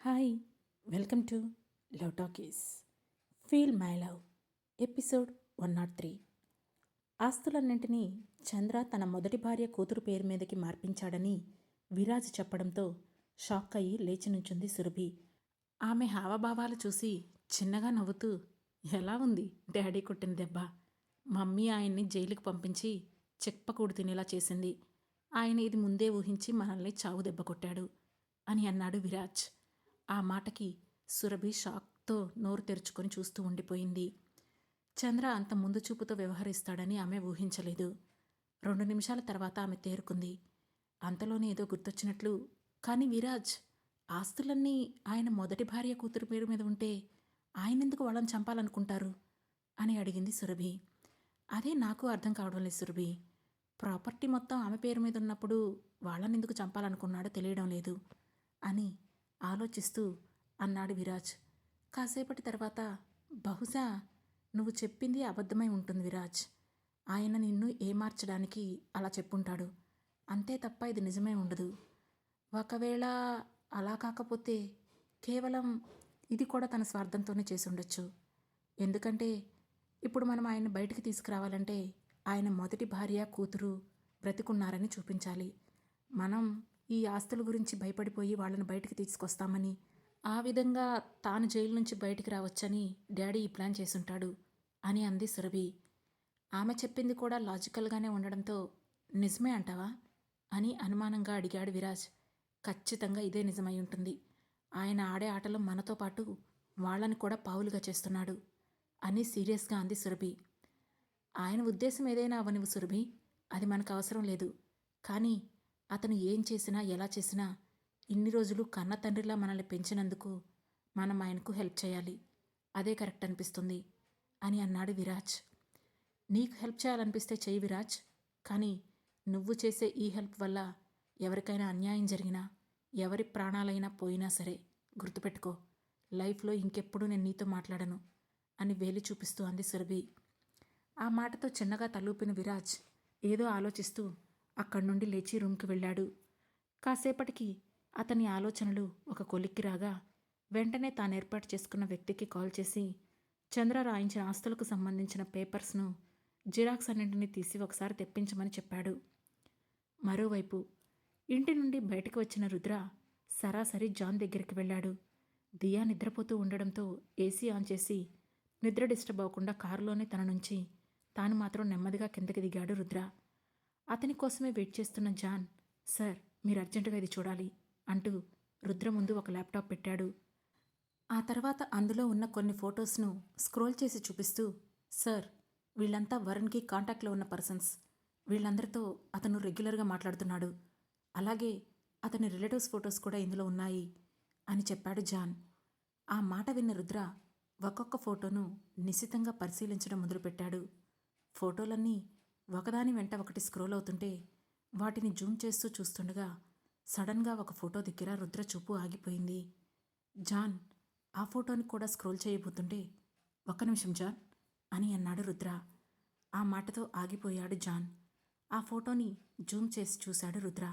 Hi, welcome to love talkies. Feel my love episode 103. ఆస్తులన్నింటినీ చంద్ర తన మొదటి భార్య కూతురు పేరు మీదకి మార్పించాడని విరాజ్ చెప్పడంతో షాక్ అయ్యి లేచి నుంచుంది సురభి. ఆమె హావభావాలు చూసి చిన్నగా నవ్వుతూ, ఎలా ఉంది డాడీ కొట్టిన దెబ్బ? మమ్మీ ఆయన్ని జైలుకి పంపించి చెక్కకూడు తినేలా చేసింది. ఆయన ఇది ముందే ఊహించి మనల్ని చావు దెబ్బ కొట్టాడు అని అన్నాడు విరాజ్. ఆ మాటకి సురభి షాక్తో నోరు తెరుచుకొని చూస్తూ ఉండిపోయింది. చంద్ర అంత ముందు చూపుతో వ్యవహరిస్తాడని ఆమె ఊహించలేదు. 2 నిమిషాల తర్వాత ఆమె తేరుకుంది. అంతలోనే ఏదో గుర్తొచ్చినట్లు, కానీ విరాజ్, ఆస్తులన్నీ ఆయన మొదటి భార్య కూతురు పేరు మీద ఉంటే ఆయనెందుకు వాళ్ళని చంపాలనుకుంటారు అని అడిగింది సురభి. అదే నాకు అర్థం కావడం లేదు సురభి. ప్రాపర్టీ మొత్తం ఆమె పేరు మీద ఉన్నప్పుడు వాళ్ళనెందుకు చంపాలనుకున్నాడో తెలియడం లేదు అని ఆలోచిస్తూ అన్నాడు విరాజ్. కాసేపటి తర్వాత, బహుశా నువ్వు చెప్పింది అబద్ధమై ఉంటుంది విరాజ్. ఆయన నిన్ను ఏమార్చడానికి అలా చెప్పుంటాడు. అంతే తప్ప ఇది నిజమే ఉండదు. ఒకవేళ అలా కాకపోతే కేవలం ఇది కూడా తన స్వార్థంతోనే చేసి ఉండొచ్చు. ఎందుకంటే ఇప్పుడు మనం ఆయన్ని బయటికి తీసుకురావాలంటే ఆయన మొదటి భార్య కూతురు బ్రతికున్నారని చూపించాలి. మనం ఈ ఆస్తుల గురించి భయపడిపోయి వాళ్ళని బయటికి తీసుకొస్తామని, ఆ విధంగా తాను జైలు నుంచి బయటికి రావచ్చని డాడీ ఈ ప్లాన్ చేసుంటాడు అని అంది సురభి. ఆమె చెప్పింది కూడా లాజికల్గానే ఉండడంతో, నిజమే అంటావా అని అనుమానంగా అడిగాడు విరాజ్. ఖచ్చితంగా ఇదే నిజమై ఉంటుంది. ఆయన ఆడే ఆటలో మనతో పాటు వాళ్ళని కూడా పావులుగా చేస్తున్నాడు అని సీరియస్గా అంది సురభి. ఆయన ఉద్దేశం ఏదైనా అవనివ్వు సురభి, అది మనకు అవసరం లేదు. కానీ అతను ఏం చేసినా ఎలా చేసినా ఇన్ని రోజులు కన్న తండ్రిలా మనల్ని పెంచినందుకు మనం ఆయనకు హెల్ప్ చేయాలి. అదే కరెక్ట్ అనిపిస్తుంది అని అన్నాడు విరాజ్. నీకు హెల్ప్ చేయాలనిపిస్తే చెయ్యి విరాజ్. కానీ నువ్వు చేసే ఈ హెల్ప్ వల్ల ఎవరికైనా అన్యాయం జరిగినా, ఎవరి ప్రాణాలైనా పోయినా సరే గుర్తుపెట్టుకో, లైఫ్లో ఇంకెప్పుడు నేను నీతో మాట్లాడను అని వేలి చూపిస్తూ అంది సురభి. ఆ మాటతో చిన్నగా తలూపిన విరాజ్ ఏదో ఆలోచిస్తూ అక్కడి నుండి లేచి రూమ్కి వెళ్ళాడు. కాసేపటికి అతని ఆలోచనలు ఒక కొలిక్కి రాగా వెంటనే తాను ఏర్పాటు చేసుకున్న వ్యక్తికి కాల్ చేసి చంద్ర రాయించిన ఆస్తులకు సంబంధించిన పేపర్స్ను జిరాక్స్ అన్నింటినీ తీసి ఒకసారి తెప్పించమని చెప్పాడు. మరోవైపు ఇంటి నుండి బయటకు వచ్చిన రుద్ర సరాసరి జాన్ దగ్గరికి వెళ్ళాడు. దియా నిద్రపోతూ ఉండడంతో ఏసీ ఆన్ చేసి నిద్ర డిస్టర్బ్ అవ్వకుండా కారులోనే తన నుంచి తాను మాత్రం నెమ్మదిగా కిందకి దిగాడు రుద్ర. అతని కోసమే వెయిట్ చేస్తున్న జాన్, సార్ మీరు అర్జెంటుగా ఇది చూడాలి అంటూ రుద్ర ముందు ఒక ల్యాప్టాప్ పెట్టాడు. ఆ తర్వాత అందులో ఉన్న కొన్ని ఫొటోస్ను స్క్రోల్ చేసి చూపిస్తూ, సార్ వీళ్ళంతా వరుణ్కి కాంటాక్ట్లో ఉన్న పర్సన్స్. వీళ్ళందరితో అతను రెగ్యులర్గా మాట్లాడుతున్నాడు. అలాగే అతని రిలేటివ్స్ ఫొటోస్ కూడా ఇందులో ఉన్నాయి అని చెప్పాడు జాన్. ఆ మాట విన్న రుద్ర ఒక్కొక్క ఫోటోను నిశితంగా పరిశీలించడం మొదలుపెట్టాడు. ఫోటోలన్నీ ఒకదాని వెంట ఒకటి స్క్రోల్ అవుతుంటే వాటిని జూమ్ చేస్తూ చూస్తుండగా సడన్గా ఒక ఫోటో దగ్గర రుద్ర చూపు ఆగిపోయింది. జాన్ ఆ ఫోటోని కూడా స్క్రోల్ చేయబోతుంటే, ఒక్క నిమిషం జాన్ అని అన్నాడు రుద్ర. ఆ మాటతో ఆగిపోయాడు జాన్. ఆ ఫోటోని జూమ్ చేసి చూశాడు రుద్ర.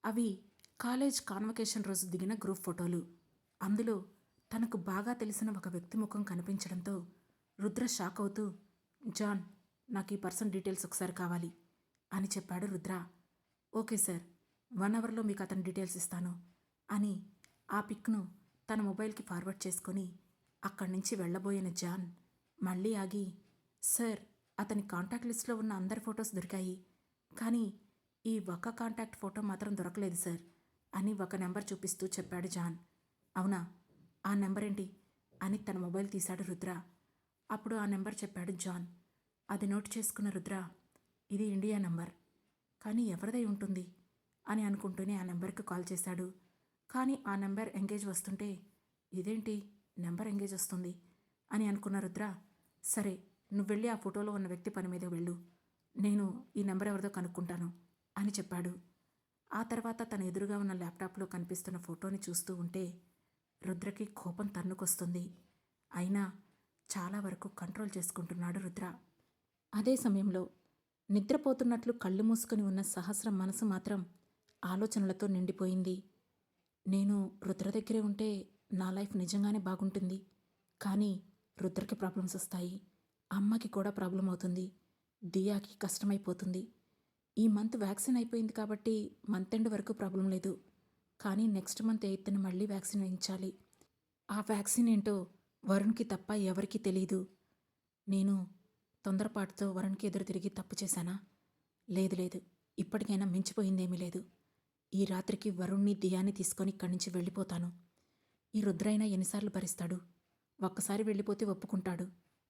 అవి కాలేజ్ కాన్వకేషన్ రోజు దిగిన గ్రూప్ ఫోటోలు. అందులో తనకు బాగా తెలిసిన ఒక వ్యక్తి ముఖం కనిపించడంతో రుద్ర షాక్ అవుతూ, జాన్ నాకు ఈ పర్సన్ డీటెయిల్స్ ఒకసారి కావాలి అని చెప్పాడు రుద్ర. ఓకే సార్, 1 అవర్లో మీకు అతని డీటెయిల్స్ ఇస్తాను అని ఆ పిక్ను తన మొబైల్కి ఫార్వర్డ్ చేసుకొని అక్కడి నుంచి వెళ్ళబోయిన జాన్ మళ్ళీ ఆగి, సార్ అతని కాంటాక్ట్ లిస్ట్లో ఉన్న అందరి ఫొటోస్ దొరికాయి, కానీ ఈ ఒక్క కాంటాక్ట్ ఫోటో మాత్రం దొరకలేదు సార్ అని ఒక నెంబర్ చూపిస్తూ చెప్పాడు జాన్. అవునా, ఆ నెంబర్ ఏంటి అని తన మొబైల్ తీశాడు రుద్ర. అప్పుడు ఆ నెంబర్ చెప్పాడు జాన్. అది నోట్ చేసుకున్న రుద్ర, ఇది ఇండియా నంబర్, కానీ ఎవరిదై ఉంటుంది అని అనుకుంటూనే ఆ నెంబర్కి కాల్ చేశాడు. కానీ ఆ నెంబర్ ఎంగేజ్ వస్తుంటే, ఇదేంటి నెంబర్ ఎంగేజ్ వస్తుంది అని అనుకున్న రుద్ర, సరే నువ్వు వెళ్ళి ఆ ఫోటోలో ఉన్న వ్యక్తి పని మీద వెళ్ళు, నేను ఈ నెంబర్ ఎవరిదో కనుక్కుంటాను అని చెప్పాడు. ఆ తర్వాత తన ఎదురుగా ఉన్న ల్యాప్టాప్లో కనిపిస్తున్న ఫోటోని చూస్తూ ఉంటే రుద్రకి కోపం తన్నుకొస్తుంది. అయినా చాలా వరకు కంట్రోల్ చేసుకుంటున్నాడు రుద్ర. అదే సమయంలో నిద్రపోతున్నట్లు కళ్ళు మూసుకొని ఉన్న సహస్రం మనసు మాత్రం ఆలోచనలతో నిండిపోయింది. నేను రుద్ర దగ్గరే ఉంటే నా లైఫ్ నిజంగానే బాగుంటుంది. కానీ రుద్రకి ప్రాబ్లమ్స్ వస్తాయి. అమ్మకి కూడా ప్రాబ్లం అవుతుంది. దియాకి కష్టమైపోతుంది. ఈ మంత్ వ్యాక్సిన్ అయిపోయింది కాబట్టి మంత్ ఎండ్ వరకు ప్రాబ్లం లేదు. కానీ నెక్స్ట్ మంత్ 8న మళ్ళీ వ్యాక్సిన్ వేయించాలి. ఆ వ్యాక్సిన్ ఏంటో వరుణ్కి తప్ప ఎవరికీ తెలీదు. నేను తొందరపాటుతో వరుణ్కి ఎదురు తిరిగి తప్పు చేశానా? లేదు లేదు, ఇప్పటికైనా మించిపోయిందేమీ లేదు. ఈ రాత్రికి వరుణ్ణి దియాని తీసుకొని ఇక్కడి నుంచి వెళ్ళిపోతాను. ఈ రుద్రైనా ఎన్నిసార్లు భరిస్తాడు? ఒక్కసారి వెళ్ళిపోతే ఒప్పుకుంటాడు,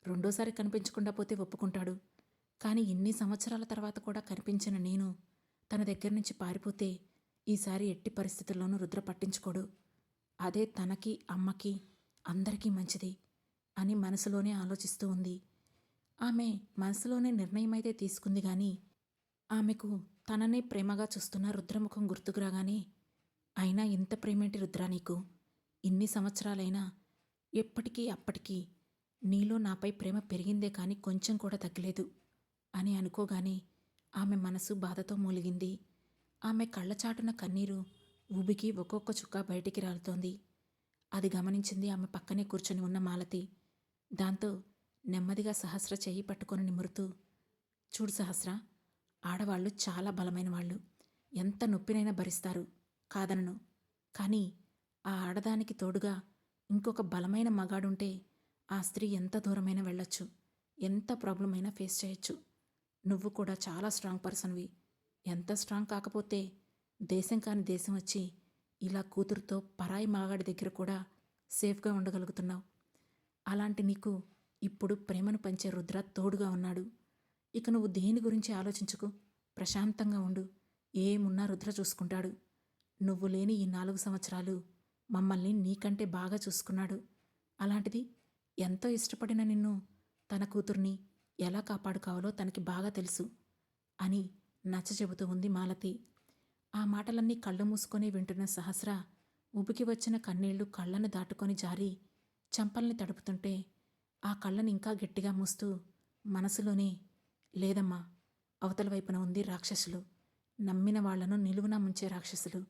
రెండోసారి కనిపించకుండా పోతే ఒప్పుకుంటాడు. కానీ ఇన్ని సంవత్సరాల తర్వాత కూడా కనిపించిన నేను తన దగ్గర నుంచి పారిపోతే ఈసారి ఎట్టి పరిస్థితుల్లోనూ రుద్ర పట్టించుకోడు. అదే తనకి, అమ్మకి, అందరికీ మంచిది అని మనసులోనే ఆలోచిస్తూ ఉంది. ఆమె మనసులోనే నిర్ణయమైతే తీసుకుంది. కానీ ఆమెకు తననే ప్రేమగా చూస్తున్న రుద్రముఖం గుర్తుకు రాగానే, అయినా ఇంత ప్రేమేంటి రుద్ర నీకు? ఇన్ని సంవత్సరాలైనా ఎప్పటికీ అప్పటికీ నీలో నాపై ప్రేమ పెరిగిందే కానీ కొంచెం కూడా తగ్గలేదు అని అనుకోగానే ఆమె మనసు బాధతో మూలిగింది. ఆమె కళ్ళచాటున కన్నీరు ఊబికి ఒక్కొక్క చుక్క బయటికి రాలుతోంది. అది గమనించింది ఆమె పక్కనే కూర్చొని ఉన్న మాలతి. దాంతో నెమ్మదిగా సహస్ర చెయ్యి పట్టుకొని నిమురుతూ, చూడు సహస్ర, ఆడవాళ్ళు చాలా బలమైన వాళ్ళు. ఎంత నొప్పినైనా భరిస్తారు, కాదనను. కానీ ఆ ఆడదానికి తోడుగా ఇంకొక బలమైన మగాడుంటే ఆ స్త్రీ ఎంత దూరమైనా వెళ్ళొచ్చు, ఎంత ప్రాబ్లం అయినా ఫేస్ చేయొచ్చు. నువ్వు కూడా చాలా స్ట్రాంగ్ పర్సన్వి. ఎంత స్ట్రాంగ్ కాకపోతే దేశం కాని దేశం వచ్చి ఇలా కూతురుతో పరాయి మగాడి దగ్గర కూడా సేఫ్గా ఉండగలుగుతున్నావు. అలాంటి నీకు ఇప్పుడు ప్రేమను పంచే రుద్ర తోడుగా ఉన్నాడు. ఇక నువ్వు దేని గురించి ఆలోచించుకు, ప్రశాంతంగా ఉండు. ఏమున్నా రుద్ర చూసుకుంటాడు. నువ్వు లేని ఈ 4 సంవత్సరాలు మమ్మల్ని నీకంటే బాగా చూసుకున్నాడు. అలాంటిది ఎంతో ఇష్టపడిన నిన్ను, తన కూతుర్ని ఎలా కాపాడుకోవాలో తనకి బాగా తెలుసు అని నచ్చచెబుతూ ఉంది మాలతి. ఆ మాటలన్నీ కళ్ళు మూసుకొని వింటున్న సహస్ర ఉబికి వచ్చిన కన్నీళ్లు కళ్ళను దాటుకొని జారి చెంపల్ని తడుపుతుంటే ఆ కళ్ళని ఇంకా గట్టిగా మూస్తూ మనసులోనే, లేదమ్మా, అవతల వైపున ఉంది రాక్షసులు. నమ్మిన వాళ్లను నిలువునా ముంచే రాక్షసులు.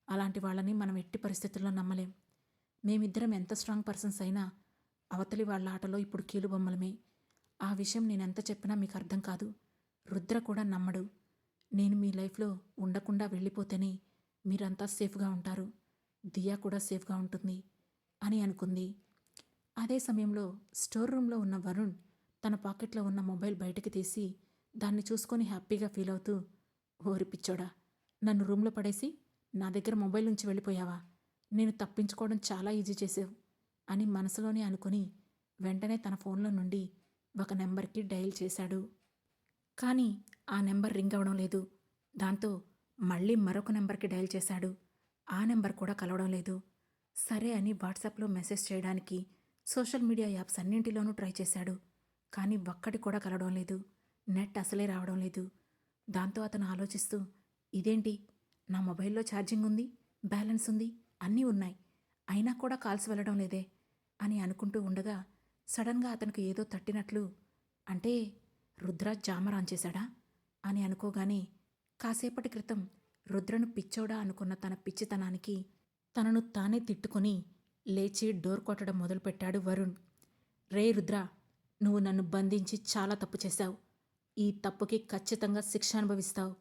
అలాంటి వాళ్ళని మనం ఎట్టి పరిస్థితుల్లో నమ్మలేం. మేమిద్దరం ఎంత స్ట్రాంగ్ పర్సన్స్ అయినా అవతలి వాళ్ళ ఆటలో ఇప్పుడు కీలుబొమ్మలమే. ఆ విషయం నేనెంత చెప్పినా మీకు అర్థం కాదు. రుద్ర కూడా నమ్మడు. నేను మీ లైఫ్లో ఉండకుండా వెళ్ళిపోతేనే మీరంతా సేఫ్గా ఉంటారు, దియా కూడా సేఫ్గా ఉంటుంది అని అనుకుంది. అదే సమయంలో స్టోర్ రూమ్లో ఉన్న వరుణ్ తన పాకెట్లో ఉన్న మొబైల్ బయటకు తీసి దాన్ని చూసుకొని హ్యాపీగా ఫీల్ అవుతూ, ఓరి పిచ్చోడా, నన్ను రూమ్లో పడేసి నా దగ్గర మొబైల్ నుంచి వెళ్ళిపోయావా? నేను తప్పించుకోవడం చాలా ఈజీ చేసావు అని మనసులోనే అనుకుని వెంటనే తన ఫోన్లో నుండి ఒక నెంబర్కి డయల్ చేశాడు. కానీ ఆ నెంబర్ రింగ్ అవడం లేదు. దాంతో మళ్ళీ మరొక నెంబర్కి డయల్ చేశాడు. ఆ నెంబర్ కూడా కలవడం లేదు. సరే అని వాట్సాప్లో మెసేజ్ చేయడానికి సోషల్ మీడియా యాప్స్ అన్నింటిలోనూ ట్రై చేశాడు. కానీ ఒక్కటి కూడా కలవడం లేదు. నెట్ అసలే రావడం లేదు. దాంతో అతను ఆలోచిస్తూ, ఇదేంటి, నా మొబైల్లో ఛార్జింగ్ ఉంది, బ్యాలెన్స్ ఉంది, అన్నీ ఉన్నాయి, అయినా కూడా కాల్స్ వెళ్ళడం లేదే అని అనుకుంటూ ఉండగా సడన్గా అతనికి ఏదో తట్టినట్లు, అంటే రుద్ర జామర్ ఆన్ చేశాడా అని అనుకోగానే కాసేపటి క్రితం రుద్రను పిచ్చోడా అనుకున్న తన పిచ్చితనానికి తనను తానే తిట్టుకొని లేచి డోర్ కొట్టడం మొదలుపెట్టాడు వరుణ్. రే రుద్ర, నువ్వు నన్ను బంధించి చాలా తప్పు చేశావు. ఈ తప్పుకి ఖచ్చితంగా శిక్ష అనుభవిస్తావు.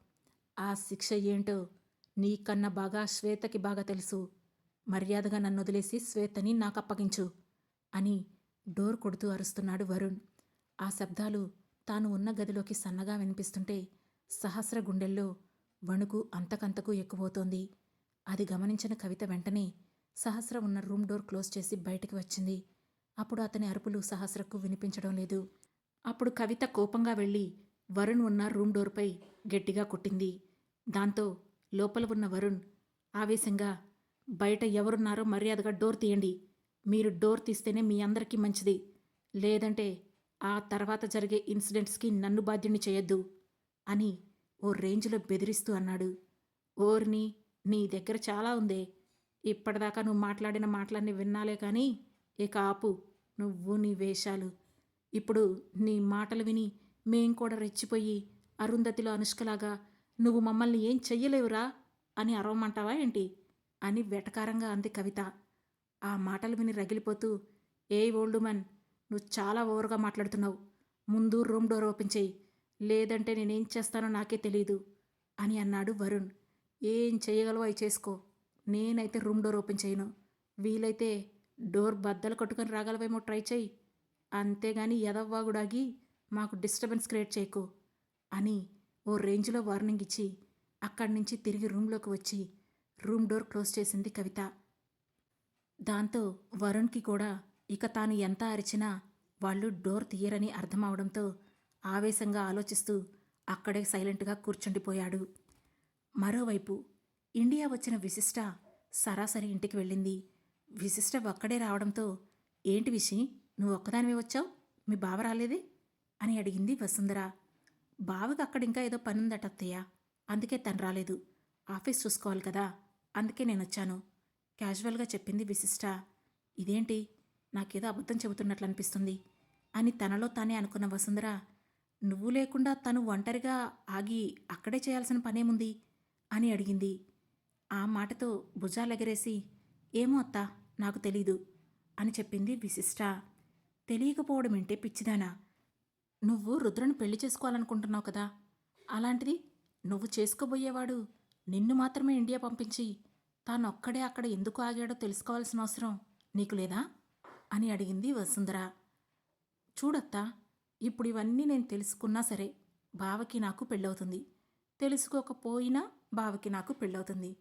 ఆ శిక్ష ఏంటో నీకన్నా బాగా శ్వేతకి బాగా తెలుసు. మర్యాదగా నన్ను వదిలేసి శ్వేతని నాకు అప్పగించు అని డోర్ కొడుతూ అరుస్తున్నాడు వరుణ్. ఆ శబ్దాలు తాను ఉన్న గదిలోకి సన్నగా వినిపిస్తుంటే సహస్ర గుండెల్లో వణుకు అంతకంతకు ఎక్కువవుతోంది. అది గమనించిన కవిత వెంటనే సహస్ర ఉన్న రూమ్ డోర్ క్లోజ్ చేసి బయటికి వచ్చింది. అప్పుడు అతని అరుపులు సహస్రకు వినిపించడం లేదు. అప్పుడు కవిత కోపంగా వెళ్ళి వరుణ్ ఉన్న రూమ్ డోర్పై గట్టిగా కొట్టింది. దాంతో లోపల ఉన్న వరుణ్ ఆవేశంగా, బయట ఎవరున్నారో మర్యాదగా డోర్ తీయండి. మీరు డోర్ తీస్తేనే మీ అందరికీ మంచిది. లేదంటే ఆ తర్వాత జరిగే ఇన్సిడెంట్స్కి నన్ను బాధ్యుణ్ణి చేయొద్దు అని ఓ రేంజ్లో బెదిరిస్తూ అన్నాడు. ఓర్ని, నీ దగ్గర చాలా ఉందే. ఇప్పటిదాకా నువ్వు మాట్లాడిన మాటలన్నీ విన్నాలే కానీ ఇక ఆపు, నువ్వు నీ వేషాలు. ఇప్పుడు నీ మాటలు విని మేం కూడా రెచ్చిపోయి అరుంధతిలో అనుష్కలాగా నువ్వు మమ్మల్ని ఏం చెయ్యలేవురా అని అరవమంటావా ఏంటి అని వెటకారంగా అంది కవిత. ఆ మాటలు విని రగిలిపోతూ, ఓల్డ్ మ్యాన్, నువ్వు చాలా ఓవర్గా మాట్లాడుతున్నావు. ముందు రూమ్ డోర్ ఓపెన్ చెయ్యి, లేదంటే నేనేం చేస్తానో నాకే తెలీదు అని అన్నాడు వరుణ్. ఏం చేయగలవో అవి చేసుకో, నేనైతే రూమ్ డోర్ ఓపెన్ చేయను. వీలైతే డోర్ బద్దలు కొట్టుకొని రాగలవేమో ట్రై చెయ్యి, అంతేగాని ఎదవ్వాగుడాగి మాకు డిస్టర్బెన్స్ క్రియేట్ చేయకు అని ఓ రేంజ్లో వార్నింగ్ ఇచ్చి అక్కడి నుంచి తిరిగి రూమ్లోకి వచ్చి రూమ్ డోర్ క్లోజ్ చేసింది కవిత. దాంతో వరుణ్కి కూడా ఇక తాను ఎంత అరిచినా వాళ్ళు డోర్ తీయరని అర్థమవడంతో ఆవేశంగా ఆలోచిస్తూ అక్కడే సైలెంట్గా కూర్చుండిపోయాడు. మరోవైపు ఇండియా వచ్చిన విశిష్ట సరాసరి ఇంటికి వెళ్ళింది. విశిష్ట ఒక్కడే రావడంతో, ఏంటి విషి, నువ్వు ఒక్కదానివే వచ్చావు, మీ బావ రాలేదే అని అడిగింది వసుంధర. బావకి అక్కడింకా ఏదో పనుందట అత్తయ్య, అందుకే తను రాలేదు. ఆఫీస్ చూసుకోవాలి కదా, అందుకే నేనొచ్చాను క్యాజువల్గా చెప్పింది విశిష్ట. ఇదేంటి, నాకేదో అబద్ధం చెబుతున్నట్లు అనిపిస్తుంది అని తనలో తానే అనుకున్న వసుంధర, నువ్వు లేకుండా తను ఒంటరిగా ఆగి అక్కడే చేయాల్సిన పనేముంది అని అడిగింది. ఆ మాటతో భుజాలెగరేసి, ఏమో అత్త, నాకు తెలీదు అని చెప్పింది విశిష్ట. తెలియకపోవడమేంటే పిచ్చిదానా, నువ్వు రుద్రను పెళ్లి చేసుకోవాలనుకుంటున్నావు కదా, అలాంటిది నువ్వు చేసుకోబోయేవాడు నిన్ను మాత్రమే ఇండియా పంపించి తానొక్కడే అక్కడ ఎందుకు ఆగాడో తెలుసుకోవాల్సిన అవసరం నీకు లేదా అని అడిగింది వసుంధర. చూడత్తా, ఇప్పుడు ఇవన్నీ నేను తెలుసుకున్నా సరే బావకి నాకు పెళ్ళవుతుంది, తెలుసుకోకపోయినా బావకి నాకు పెళ్ళవుతుంది,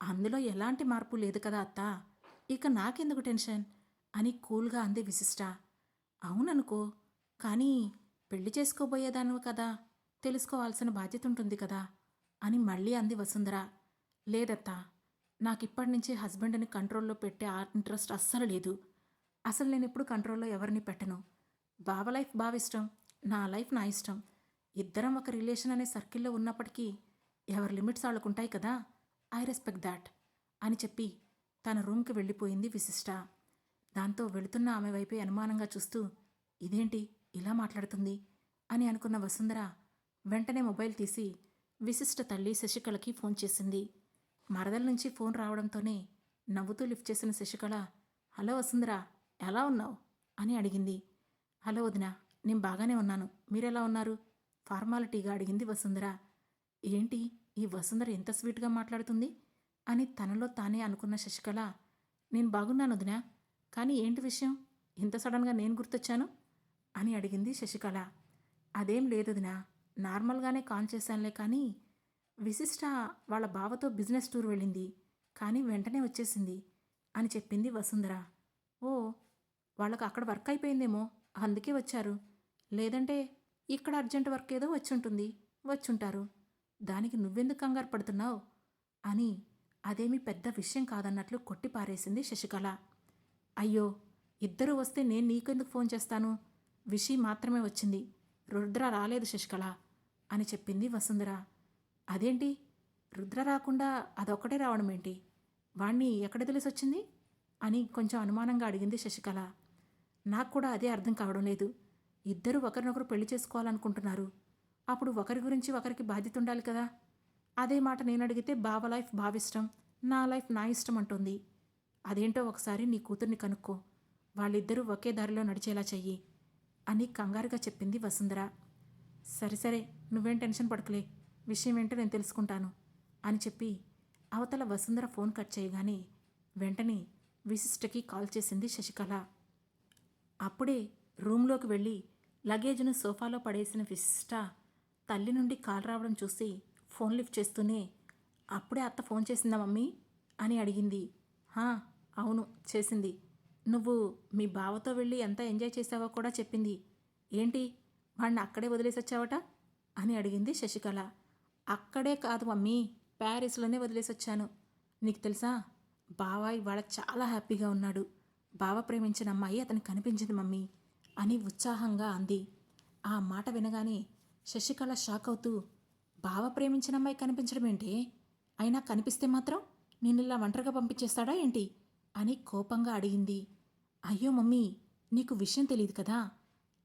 అందులో ఎలాంటి మార్పు లేదు కదా అత్తా, ఇక నాకెందుకు టెన్షన్ అని కూల్గా అంది విశిష్ట. అవుననుకో, కానీ పెళ్లి చేసుకోబోయేదానివి కదా, తెలుసుకోవాల్సిన బాధ్యత ఉంటుంది కదా అని మళ్ళీ అంది వసుంధర. లేదత్తా, నాకిప్పటి నుంచి హస్బెండ్ని కంట్రోల్లో పెట్టే ఇంట్రెస్ట్ అస్సలు లేదు. అసలు నేను ఎప్పుడు కంట్రోల్లో ఎవరిని పెట్టను. బావ లైఫ్ బావ ఇష్టం, నా లైఫ్ నా ఇష్టం. ఇద్దరం ఒక రిలేషన్ అనే సర్కిల్లో ఉన్నప్పటికీ ఎవరి లిమిట్స్ వాళ్ళకుంటాయి కదా, ఐ రెస్పెక్ట్ దాట్ అని చెప్పి తన రూమ్కి వెళ్ళిపోయింది విశిష్ట. దాంతో వెళుతున్న ఆమె వైపే అనుమానంగా చూస్తూ, ఇదేంటి ఇలా మాట్లాడుతుంది అని అనుకున్న వసుంధర వెంటనే మొబైల్ తీసి విశిష్ట తల్లి శశికళకి ఫోన్ చేసింది. మరదల నుంచి ఫోన్ రావడంతోనే నవ్వుతూ లిఫ్ట్ చేసిన శశికళ, హలో వసుంధర, ఎలా ఉన్నావు అని అడిగింది. హలో వదినా, నేను బాగానే ఉన్నాను, మీరెలా ఉన్నారు ఫార్మాలిటీగా అడిగింది వసుంధర. ఏంటి ఈ వసుంధర ఎంత స్వీట్గా మాట్లాడుతుంది అని తనలో తానే అనుకున్న శశికళ, నేను బాగున్నాను వదినా, కానీ ఏంటి విషయం, ఇంత సడన్గా నేను గుర్తొచ్చాను అని అడిగింది శశికళ. అదేం లేదు వదినా, నార్మల్గానే కాల్ చేశానులే, కానీ విశిష్ట వాళ్ళ బావతో బిజినెస్ టూర్ వెళ్ళింది, కానీ వెంటనే వచ్చేసింది అని చెప్పింది వసుంధర. ఓ, వాళ్ళకు అక్కడ వర్క్ అయిపోయిందేమో, అందుకే వచ్చారు, లేదంటే ఇక్కడ అర్జెంట్ వర్క్ ఏదో వచ్చుంటారు, దానికి నువ్వెందుకు కంగారు పడుతున్నావు అని అదేమీ పెద్ద విషయం కాదన్నట్లు కొట్టిపారేసింది శశికళ. అయ్యో, ఇద్దరూ వస్తే నేను నీకెందుకు ఫోన్ చేస్తాను, విషి మాత్రమే వచ్చింది, రుద్ర రాలేదు శశికళ అని చెప్పింది వసుంధర. అదేంటి, రుద్ర రాకుండా అదొక్కటే రావడం ఏంటి, వాణ్ణి ఎక్కడ తెలిసొచ్చింది అని కొంచెం అనుమానంగా అడిగింది శశికళ. నాకు కూడా అదే అర్థం కావడం లేదు, ఇద్దరూ ఒకరినొకరు పెళ్లి చేసుకోవాలనుకుంటున్నారు, అప్పుడు ఒకరి గురించి ఒకరికి బాధ్యత ఉండాలి కదా, అదే మాట నేను అడిగితే బావ లైఫ్ బావిష్టం, నా లైఫ్ నా ఇష్టం అంటుంది, అదేంటో ఒకసారి నీ కూతుర్ని కనుక్కో, వాళ్ళిద్దరూ ఒకే దారిలో నడిచేలా చెయ్యి అని కంగారుగా చెప్పింది వసుంధర. సరే నువ్వేం టెన్షన్ పడకలే, విషయం ఏంటో నేను తెలుసుకుంటాను అని చెప్పి అవతల వసుంధర ఫోన్ కట్ చేయగానే వెంటనే విశిష్టకి కాల్ చేసింది శశికళ. అప్పుడే రూమ్లోకి వెళ్ళి లగేజ్ను సోఫాలో పడేసిన విశిష్ట తల్లి నుండి కాల్ రావడం చూసి ఫోన్ లిఫ్ట్ చేస్తూనే, అప్పుడే అత్త ఫోన్ చేసిందా మమ్మీ అని అడిగింది. అవును చేసింది, నువ్వు మీ బావతో వెళ్ళి ఎంత ఎంజాయ్ చేసావో కూడా చెప్పింది, ఏంటి వాడిని అక్కడే వదిలేసి వచ్చావట అని అడిగింది శశికళ. అక్కడే కాదు మమ్మీ, ప్యారిస్లోనే వదిలేసి వచ్చాను, నీకు తెలుసా బావ ఇవాళ చాలా హ్యాపీగా ఉన్నాడు, బావ ప్రేమించిన అమ్మాయి అతనికి కనిపించింది మమ్మీ అని ఉత్సాహంగా అంది. ఆ మాట వినగానే శశికళ షాక్ అవుతూ, బావ ప్రేమించిన అమ్మాయి కనిపించడం ఏంటి, అయినా కనిపిస్తే మాత్రం నిన్నిలా ఒంటరిగా పంపించేస్తాడా ఏంటి అని కోపంగా అడిగింది. అయ్యో మమ్మీ, నీకు విషయం తెలియదు కదా,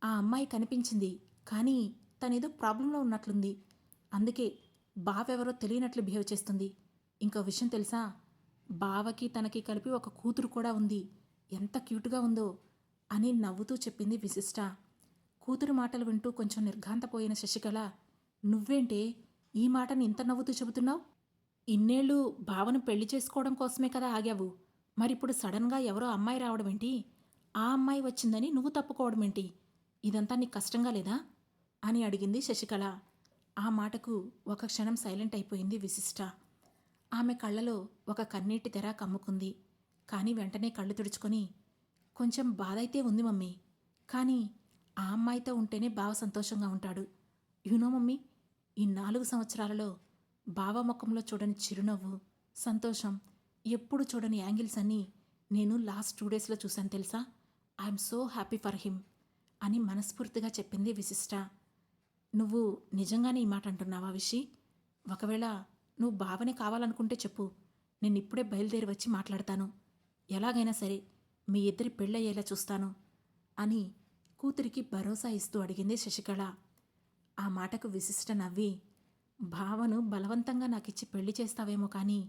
ఆ అమ్మాయి కనిపించింది, కానీ తనేదో ప్రాబ్లంలో ఉన్నట్లుంది, అందుకే బావెవరో తెలియనట్లు బిహేవ్ చేస్తుంది. ఇంకో విషయం తెలుసా, బావకి తనకి కలిపి ఒక కూతురు కూడా ఉంది, ఎంత క్యూట్గా ఉందో అని నవ్వుతూ చెప్పింది విశిష్ట. కూతురు మాటలు వింటూ కొంచెం నిర్ఘాంతపోయిన శశికళ, నువ్వేంటే ఈ మాటని ఇంత నవ్వుతూ చెబుతున్నావు? ఇన్నేళ్ళు బావను పెళ్లి చేసుకోవడం కోసమే కదా ఆగావు. మరిప్పుడు సడన్గా ఎవరో అమ్మాయి రావడమేంటి? ఆ అమ్మాయి వచ్చిందని నువ్వు తప్పుకోవడమేంటి? ఇదంతా నీకు కష్టంగా లేదా అని అడిగింది శశికళ. ఆ మాటకు ఒక క్షణం సైలెంట్ అయిపోయింది విశిష్ట. ఆమె కళ్ళలో ఒక కన్నీటి తెర కమ్ముకుంది. కానీ వెంటనే కళ్ళు తుడుచుకొని, కొంచెం బాధైతే ఉంది మమ్మీ, కానీ ఆ అమ్మాయితో ఉంటేనే బావ సంతోషంగా ఉంటాడు. యూనో మమ్మీ, ఈ 4 సంవత్సరాలలో బావ ముఖంలో చూడని చిరునవ్వు, సంతోషం, ఎప్పుడు చూడని యాంగిల్స్ అన్నీ నేను లాస్ట్ 2 డేస్లో చూశాను తెలుసా. I'm so happy for him అని మనస్ఫూర్తిగా చెప్పింది విశిష్ట. నువ్వు నిజంగానే ఈ మాట అంటున్నావా విషి? ఒకవేళ నువ్వు బావనే కావాలనుకుంటే చెప్పు, నేనిప్పుడే బయలుదేరి వచ్చి మాట్లాడతాను. ఎలాగైనా సరే మీ ఇద్దరి పెళ్ళయ్యేలా చూస్తాను అని కూతురికి భరోసా ఇస్తూ అడిగింది శశికళ. ఆ మాటకు విశిష్ట నవ్వి, బావను బలవంతంగా నాకిచ్చి పెళ్లి చేస్తావేమో కానీ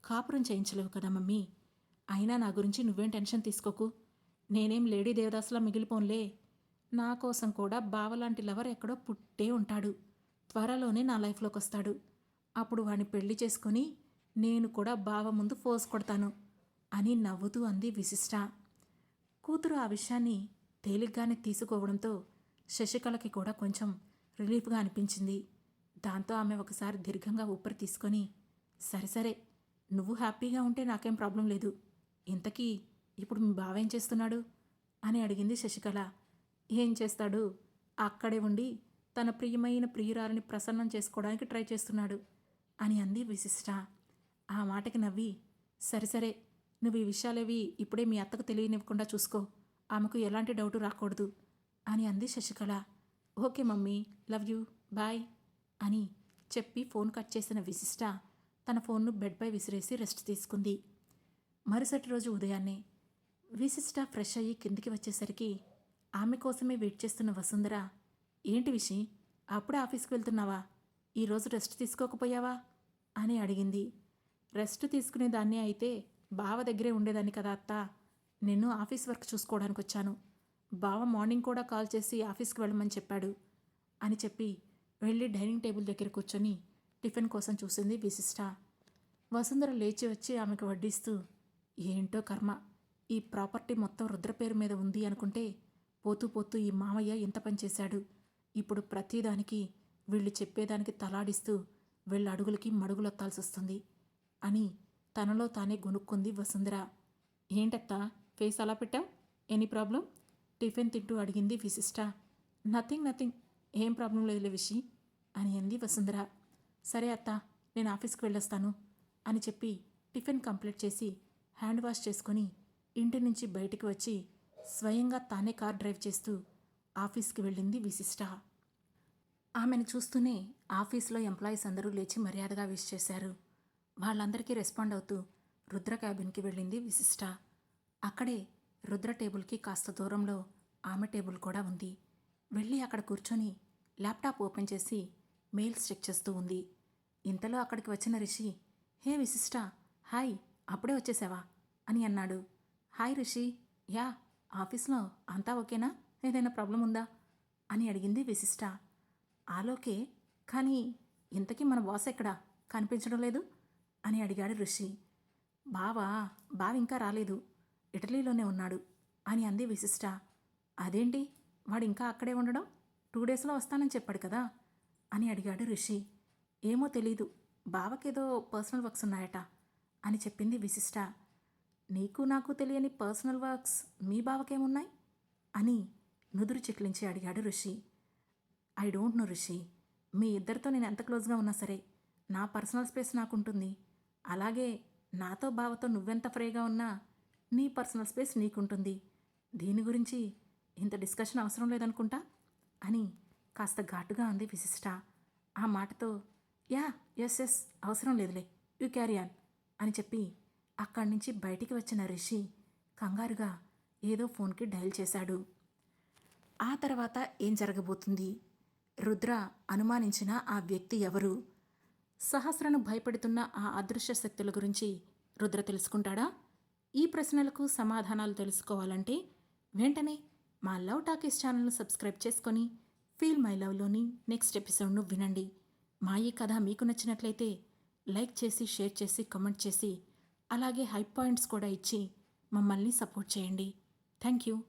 కాపురం చేయించలేవు కదా మమ్మీ. అయినా నా గురించి నువ్వేం టెన్షన్ తీసుకోకు. నేనేం లేడీ దేవదాసులా మిగిలిపోన్లే. నా కోసం కూడా బావలాంటి లవర్ ఎక్కడో పుట్టే ఉంటాడు. త్వరలోనే నా లైఫ్లోకి వస్తాడు. అప్పుడు వాడిని పెళ్లి చేసుకొని నేను కూడా బావ ముందు ఫోర్స్ కొడతాను అని నవ్వుతూ అంది విశిష్ట. కూతురు ఆ విషయాన్ని తేలిగ్గానే తీసుకోవడంతో శశికళకి కూడా కొంచెం రిలీఫ్గా అనిపించింది. దాంతో ఆమె ఒకసారి దీర్ఘంగా ఊపిరి తీసుకొని, సరే సరే, నువ్వు హ్యాపీగా ఉంటే నాకేం ప్రాబ్లం లేదు. ఇంతకీ ఇప్పుడు మీ బావ ఏం చేస్తున్నాడు అని అడిగింది శశికళ. ఏం చేస్తాడు, అక్కడే ఉండి తన ప్రియమైన ప్రియురాలిని ప్రసన్నం చేసుకోవడానికి ట్రై చేస్తున్నాడు అని అంది విశిష్ట. ఆ మాటకి నవ్వి, సరే సరే, నువ్వు ఈ విషయాలేవి ఇప్పుడే మీ అత్తకు తెలియనివ్వకుండా చూసుకో. ఆమెకు ఎలాంటి డౌటు రాకూడదు అని అంది Sasikala. Okay mummy, love you, bye అని చెప్పి ఫోన్ కట్ చేసిన విశిష్ట తన ఫోన్ను బెడ్పై విసిరేసి రెస్ట్ తీసుకుంది. మరుసటి రోజు ఉదయాన్నే విశిష్ట ఫ్రెష్ అయ్యి కిందికి వచ్చేసరికి ఆమె కోసమే వెయిట్ చేస్తున్న వసుంధర, ఏంటి విషి, అప్పుడే ఆఫీస్కి వెళ్తున్నావా? ఈరోజు రెస్ట్ తీసుకోకపోయావా అని అడిగింది. రెస్ట్ తీసుకునేదాన్ని అయితే బావ దగ్గరే ఉండేదాన్ని కదా అత్త. నేను ఆఫీస్ వర్క్ చూసుకోవడానికి వచ్చాను. బావ మార్నింగ్ కూడా కాల్ చేసి ఆఫీస్కి వెళ్ళమని చెప్పాడు అని చెప్పి వెళ్ళి డైనింగ్ టేబుల్ దగ్గర కూర్చొని టిఫిన్ కోసం చూసింది విశిష్ట. వసుంధర లేచి వచ్చి ఆమెకు వడ్డిస్తూ, ఏంటో కర్మ, ఈ ప్రాపర్టీ మొత్తం రుద్ర పేరు మీద ఉంది అనుకుంటే పోతూ పోతూ ఈ మామయ్య ఎంత పనిచేశాడు. ఇప్పుడు ప్రతిదానికి వీళ్ళు చెప్పేదానికి తలాడిస్తూ వీళ్ళ అడుగులకి మడుగులొత్తాల్సి వస్తుంది అని తనలో తానే గొనుక్కుంది వసుంధర. ఏంటత్తా ఫేస్ అలా పెట్టావు, ఎనీ ప్రాబ్లం టిఫిన్ తింటూ అడిగింది విశిష్ట. నథింగ్ నథింగ్, ఏం ప్రాబ్లం లేదులే విషి అని అంది వసుంధర. సరే అత్త, నేను ఆఫీస్కి వెళ్ళొస్తాను అని చెప్పి టిఫిన్ కంప్లీట్ చేసి హ్యాండ్ వాష్ చేసుకొని ఇంటి నుంచి బయటికి వచ్చి స్వయంగా తానే కార్ డ్రైవ్ చేస్తూ ఆఫీస్కి వెళ్ళింది విశిష్ట. ఆమెను చూస్తూనే ఆఫీస్లో ఎంప్లాయీస్ అందరూ లేచి మర్యాదగా విష్ చేశారు. వాళ్ళందరికీ రెస్పాండ్ అవుతూ రుద్ర క్యాబిన్కి వెళ్ళింది విశిష్ట. అక్కడే రుద్ర టేబుల్కి కాస్త దూరంలో ఆమె టేబుల్ కూడా ఉంది. వెళ్ళి అక్కడ కూర్చొని ల్యాప్టాప్ ఓపెన్ చేసి మెయిల్స్ చెక్ చేస్తూ ఉంది. ఇంతలో అక్కడికి వచ్చిన రిషి, హే విశిష్ట, హాయ్, అప్పుడే వచ్చేసావా అని అన్నాడు. హాయ్ రిషి, యా, ఆఫీస్లో అంతా ఓకేనా, ఏదైనా ప్రాబ్లం ఉందా అని అడిగింది విశిష్ట. ఆలోకే, కానీ ఇంతకీ మన బాస్ ఎక్కడా, కనిపించడం లేదు అని అడిగాడు రిషి. బావ ఇంకా రాలేదు, ఇటలీలోనే ఉన్నాడు అని అంది విశిష్ట. అదేంటి, వాడు ఇంకా అక్కడే ఉండడం, 2 డేస్లో వస్తానని చెప్పాడు కదా అని అడిగాడు రిషి. ఏమో తెలీదు, బావకేదో పర్సనల్ వర్క్స్ ఉన్నాయట అని చెప్పింది విశిష్ట. నీకు నాకు తెలియని పర్సనల్ వర్క్స్ మీ బావకేమున్నాయి అని నుదురు చిట్లించి అడిగాడు Rishi. I don't know Rishi, మీ ఇద్దరితో నేను ఎంత క్లోజ్గా ఉన్నా సరే నా పర్సనల్ స్పేస్ నాకుంటుంది. అలాగే నాతో బావతో నువ్వెంత ఫ్రీగా ఉన్నా నీ పర్సనల్ స్పేస్ నీకుంటుంది. దీని గురించి ఇంత డిస్కషన్ అవసరం లేదనుకుంటా అని కాస్త ఘాటుగా అంది విశిష్ట. ఆ మాటతో, యా, ఎస్, అవసరం లేదులే, యూ క్యారీ ఆన్ అని చెప్పి అక్కడి నుంచి బయటికి వచ్చిన రిషి కంగారుగా ఏదో ఫోన్కి డయల్ చేశాడు. ఆ తర్వాత ఏం జరగబోతుంది, రుద్ర అనుమానించిన ఆ వ్యక్తి ఎవరు, సహస్రను భయపెడుతున్న ఆ అదృశ్య శక్తుల గురించి రుద్ర తెలుసుకుంటాడా? ఈ ప్రశ్నలకు సమాధానాలు తెలుసుకోవాలంటే వెంటనే మా లవ్ టాకీస్ ఛానల్ను సబ్స్క్రైబ్ చేసుకొని ఫీల్ మై లవ్లోని నెక్స్ట్ ఎపిసోడ్ను వినండి. మా ఈ కథ మీకు నచ్చినట్లయితే లైక్ చేసి, షేర్ చేసి, కామెంట్ చేసి, అలాగే హై పాయింట్స్ కూడా ఇచ్చి మమ్మల్ని సపోర్ట్ చేయండి. Thank you.